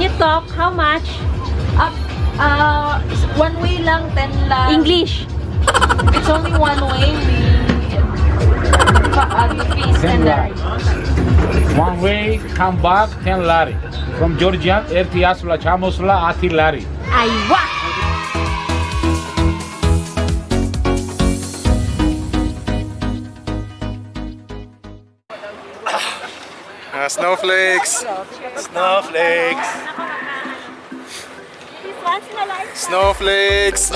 you talk? How much? One way lang, 10 lang. English. It's only one way. The fee is 10 lari. One way, come back, 10 lari. From Georgia, Ertiasula, Chamosula, Ati lari. Aywa! Snowflakes! Snowflakes! Snowflakes!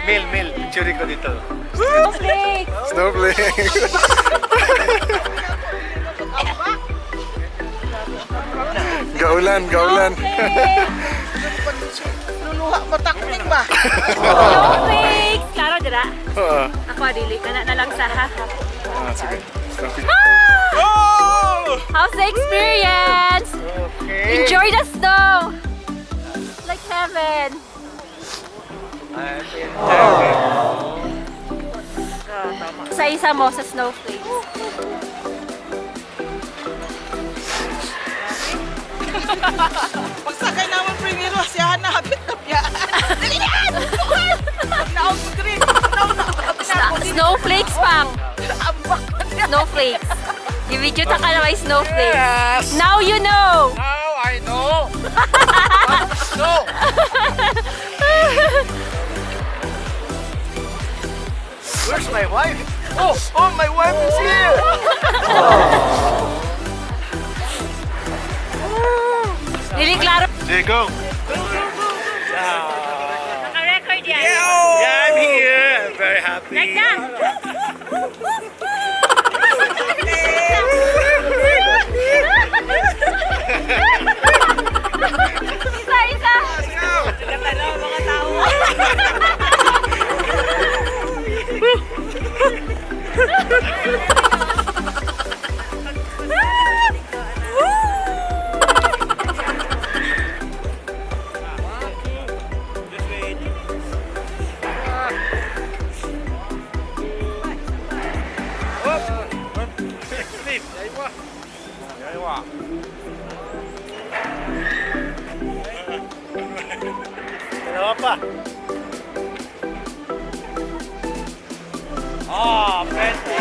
Mil, churi ko dito. Snowflakes! Snowflakes! Gaulan! Luluha mo takling ba? Snowflakes! Klaro dira? Oo. Ako adili ka na lang sa ha. Sige. How's the experience? Okay. Enjoy the snow! It's like heaven. Sa isa mo sa snowflakes. Pagsakay naman primero, siya hanapit na biyaan. Dali yan! Naog mo green. Snowflakes pang. Snowflakes. I-video ta ka na may snowflakes. Yes! Now you know! Now I know! No! Where's my wife? Oh, my wife is here! Dili klaro. There you go. Naka-record yan. Yeah, I'm here. I'm very happy. Like that. Isa. Nagkatalaw mga tao. Dalawa pa. Oh, pwede.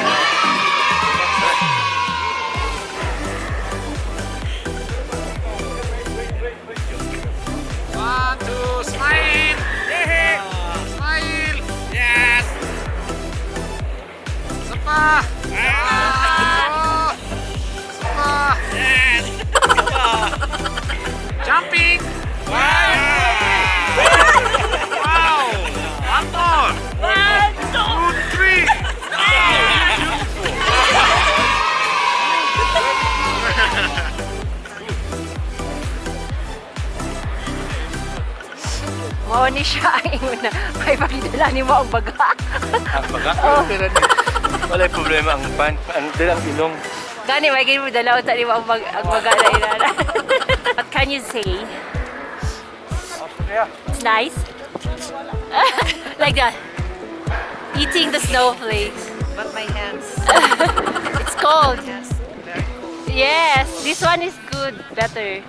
One, two, smile. Smile. Yes. Sapa. Sapa. Yes. Jumping. Wow. One more. 1, 2, 3. Mao ni siya ang una. May pagdala ni mo ang baga. Ang baga? Wala problema ang pan. Ang dalang ilong. Gani may gini mo dala unta ni mo ang baga na inana. What can you say? Yeah. It's nice. Like that. Eating the snowflakes. But my hands. It's cold. Yes, very cold. Yes, this one is good. Better.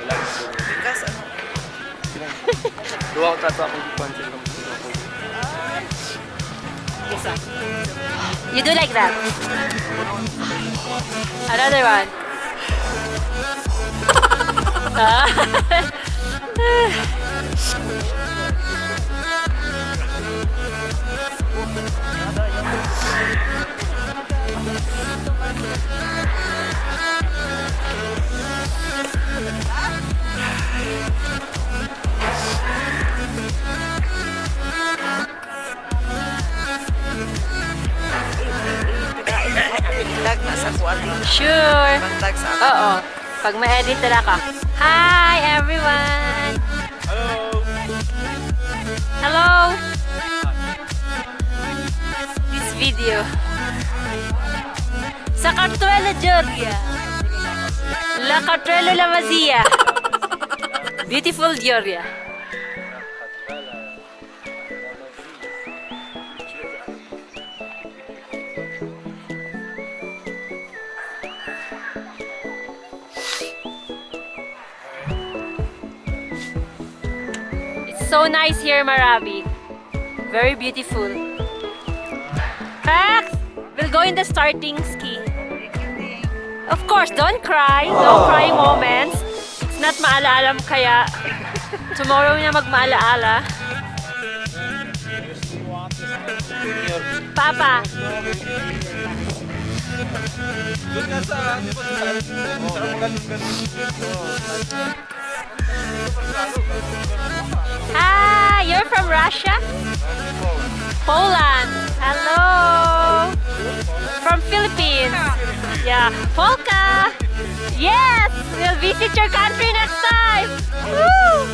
Because ano, Luwag ka ito akong pansin ng You do like that. Another one. ilag na sa kuwati. Sure. Bantag sa Oo. Pag ma-edit na ka. Hi everyone. Hello. This video. Sa Cartuelo, Georgia. La Cartuelo La Mazia. Beautiful Georgia. so nice here, Marabi. Very beautiful. Max, we'll go in the starting ski. Of course, don't cry. No crying moments. It's not maalaala kaya tomorrow na magmaalaala. Papa. Ah, you're from Russia? Poland. Hello. From Philippines. Yeah. Polka. Yes, we'll visit your country next time. Woo!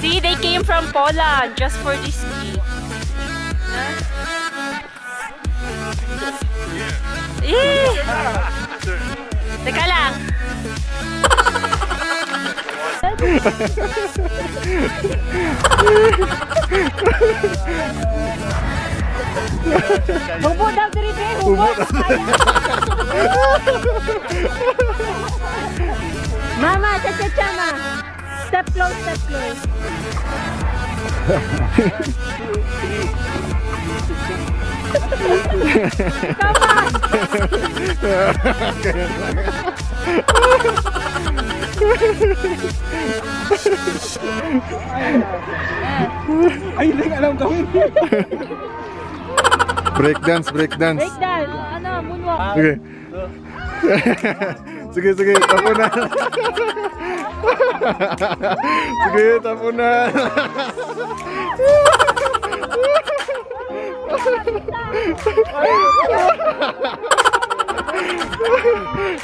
See, they came from Poland just for this ski. Eh. Teka lang. Hubo daw diri be, hubo. Mama, cha-cha-cha ma. Step close, step close. Come on. Ay, hindi alam gawin. Breakdance, breakdance. Breakdance. Ano, moonwalk. Okay. Sige, sige, tapo na. Sige, tapo na.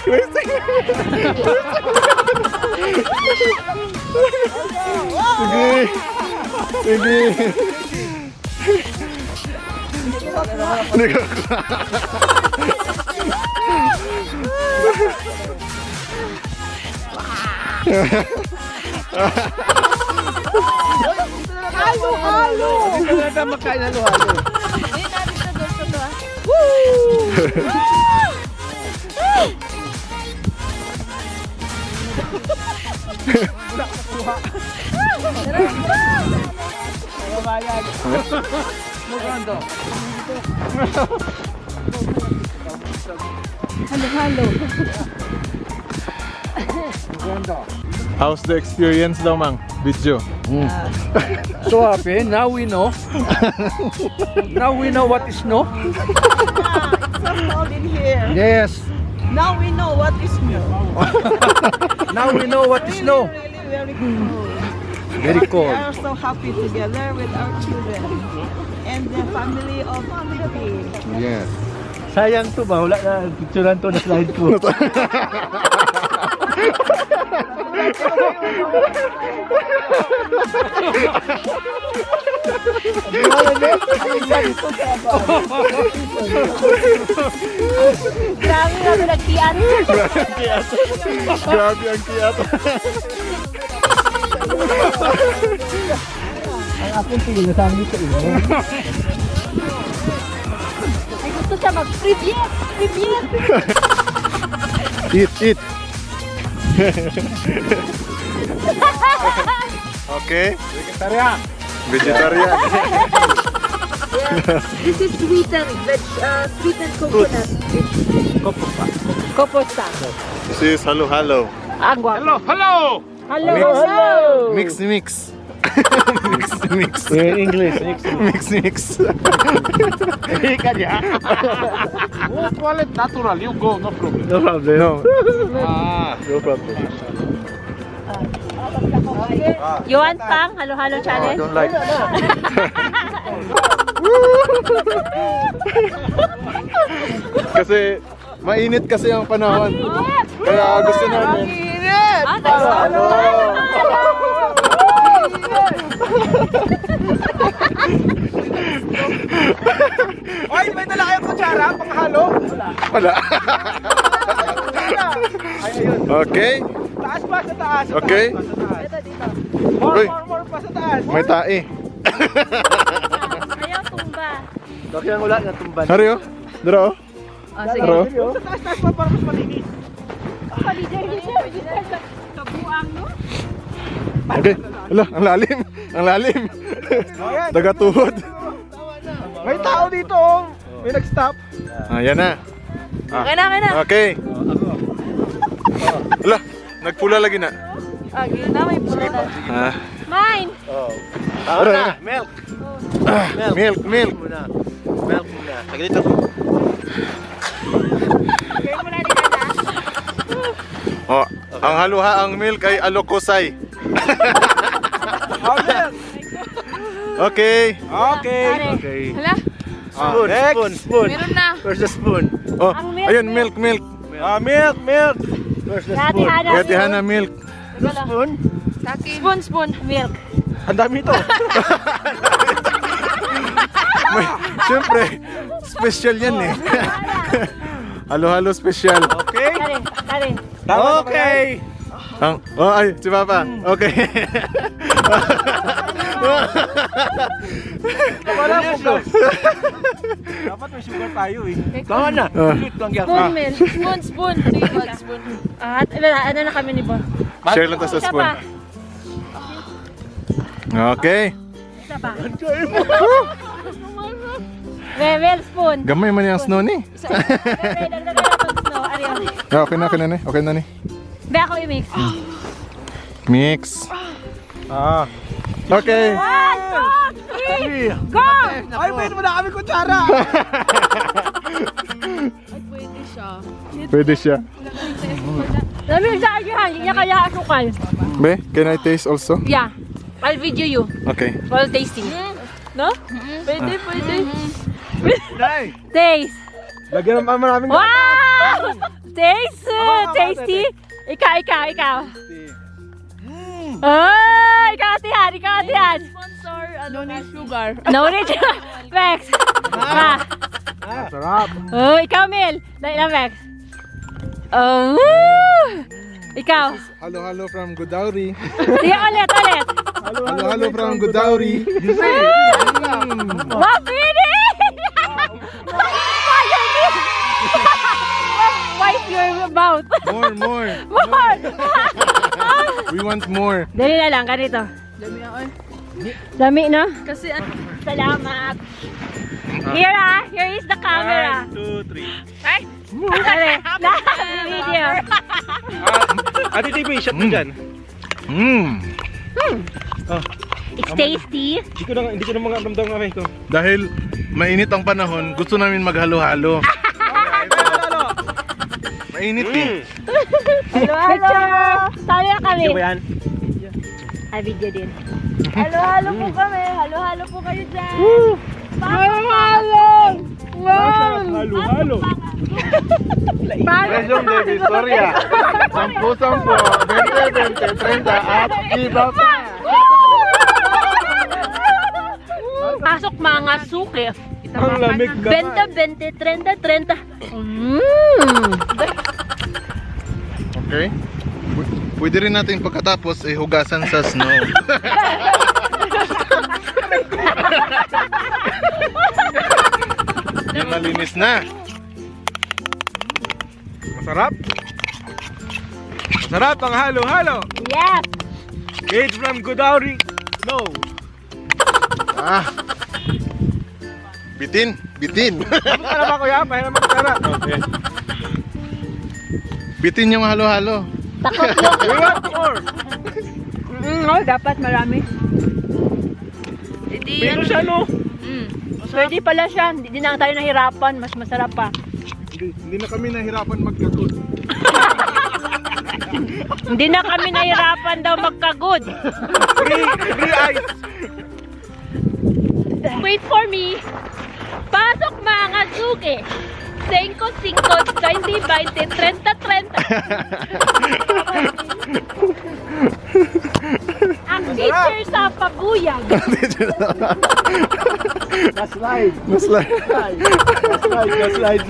Crazy. Sige. Sige. Halo-halo! Hindi ka na makain halo-halo. How's the experience daw, Mang? Video. So happy, now we know. Now we know what is no. So cold in here. Yes. Now we know what is new. Now we know what is no. Really very cold. Very We cold. are so happy together with our children and the family of Philippines. Yes. Sayang to ba? Wala na picturean to na slide ko. Grabe na pinagkian. Grabe ang kiyat. Ang aking tingin na sangit sa iyo. Ay, gusto siya mag-preview. Preview. Eat, eat. Okay. Vegetarian. Vegetarian. This is sweetened coconut. Koposta. This is halo-halo. Hello, hello. Hello. Mix, mix. Mix. English. Mix. Call it natural. You go, no problem. No problem. No. No problem. You want pang halo-halo I challenge? don't like. Kasi mainit kasi ang panahon. Kaya gusto namin. Halo. Oy, may dala kayong kutsara pang halo? Wala. Okay. Taas pa sa taas. Okay. Uy, More pa sa taas. may tae. Ayaw tumba. Kaya wala na tumban. Haryo? Daro? Daro? Sa taas pa para mas malinis. Kabuang, no? Okay. Ala, ang lalim. Ang lalim. Tagatuhod. May tao dito oh. May nag-stop. Ayan na. Okay na, okay na. Okay. Ala, nagpula lagi na. Okay na, may pula na. Ah, Mine! Tao na. Milk. milk, milk. Muna. Milk muna. Saglit ako. Okay mo na din na. Oh, ang haluhaang milk ay alokosay. Okay. Okay. Okay. Hala, Spoon, spoon, spoon. Meron na. Where's the spoon? Oh, Ang milk, ayun, milk, milk. Milk, milk. Where's the Dati spoon? Hana. Kaya Tihana, milk. Spoon? Spoon, spoon, milk. Ang dami ito. May, siyempre, special yan eh. Halo-halo special. Okay. Tari, tari. Okay. Ang, oh, ay, si Papa. Okay. Wala po. Dapat may sugar tayo eh. Tama na. Sulit lang yan. Spoon, milk. Spoon, spoon. Spoon. At ano na kami ni Bon? Share lang to sa Isa spoon. pa. Okay. Isa pa. Well, spoon. Gamay man yung snow ni. Dagdagan na pag snow. Ariyo. Okay na, okay na ni. Okay na ni. Be ako i-mix. Mix. Ah. Okay. 1, 2, 3, go! Ay, pwede mo na kami kutsara. Pwede siya. Lamig sa akin, hindi niya kaya asukal. Be, can I taste also? Yeah, I'll video you Okay. while tasting. No? Pwede, pwede. Nay. Taste. Lagyan naman maraming Wow! Taste! Tasty! Ikaw. Oh, ikaw atihan. Sponsor, no need sugar. No need. Vex. Ma. Sarap. Oh, ikaw, Mel. Dahil lang, Vex. Oh, ikaw. Halo-halo from Gudauri. Sige, ulit. Halo-halo from Gudauri. Wow, finish! Wipe your mouth. More. More. We want more. Dali na lang, ganito. Dami na. Kasi Salamat. Here is the camera. 1, 2, 3. Ay! Lahat ng video. Ate TV, shot mo dyan. It's tasty. Hindi ko na mga ramdam kami ito. Dahil mainit ang panahon, gusto namin maghalo-halo. Mainit eh. Hello! Sabi na kami. Hindi ba yan? Ay, video din. Halo-halo po kami. Halo-halo po kayo dyan. Halo-halo! Wow! Halo-halo. Presyong de Victoria. 10, 20, 30 at iba pa. Pasok mga suki. Ang lamig ka. 20, 30. Okay. Pwede rin natin pagkatapos hugasan sa snow. Yan, malinis na. Masarap. Masarap ang halo-halo. Yes! Made from Gudauri. No. Bitin. Ano ba kuya? Pahiram ang kutsara. Okay. Bitin yung halo-halo. Takot mo. We want more. Dapat marami. Pero siya no. Pwede pala siya. Hindi na tayo nahirapan. Mas masarap pa. Hindi na kami nahirapan magkakot. Hindi na kami nahirapan daw magkagod. Free ice. Wait for me. Pasok mga suki. 5, 20, 20, 30. Ang teacher sa pabuyag. Slide. Mas like. Slide.